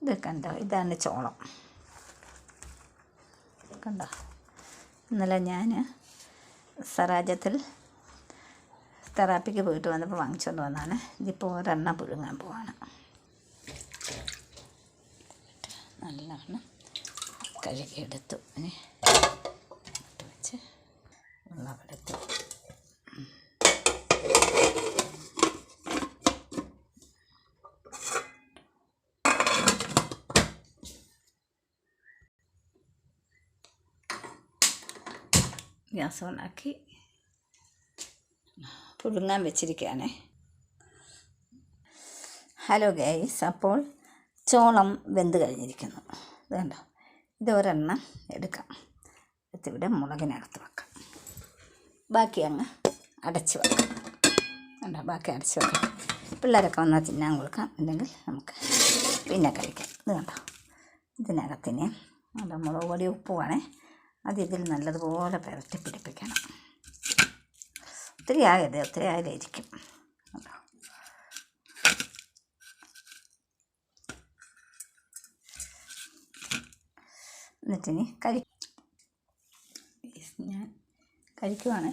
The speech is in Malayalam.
ഇത് കണ്ടോ, ഇതാണ് ചോളം. കണ്ടോ, ഇന്നലെ ഞാൻ സറാജത്തിൽ തെറാപ്പിക്ക് പോയിട്ട് വന്നപ്പോൾ വാങ്ങിച്ചുകൊണ്ട് വന്നതാണ്. ഇതിപ്പോൾ ഒരെണ്ണം പുഴുങ്ങാൻ പോവാണ്. നല്ലവണ്ണം കഴുകിയെടുത്തു. ഇനി ഇട്ട് വെച്ച് വെള്ളമെടുത്തു. ഗ്യാസ് ഓണാക്കി പുഴുങ്ങാൻ വെച്ചിരിക്കുകയാണേ. ഹലോ ഗൈസ്, അപ്പോൾ ചോളം വെന്ത് കഴിഞ്ഞിരിക്കുന്നു. ഇത് കണ്ടോ, ഇത് ഒരെണ്ണം എടുക്കാം. ഇവിടെ മുളകിനകത്ത് വെക്കാം. ബാക്കി അങ്ങ് അടച്ച് വെക്കാം. കണ്ടോ, ബാക്കി അടച്ച് വെക്കാം. പിള്ളേരൊക്കെ വന്നാൽ തിന്നാൻ കൊടുക്കാം, അല്ലെങ്കിൽ നമുക്ക് പിന്നെ കഴിക്കാം. ഇത് കണ്ടോ, ഇതിനകത്തിന് നല്ല മുളക് പൊടി ഉപ്പുവാണേ. അത് ഇതിൽ നല്ലതുപോലെ പുരട്ടി പിടിപ്പിക്കണം. ഒത്തിരി ആയാലിരിക്കും. കേട്ടോ, എന്നിട്ടിനി ഞാൻ കഴിക്കുവാണ്.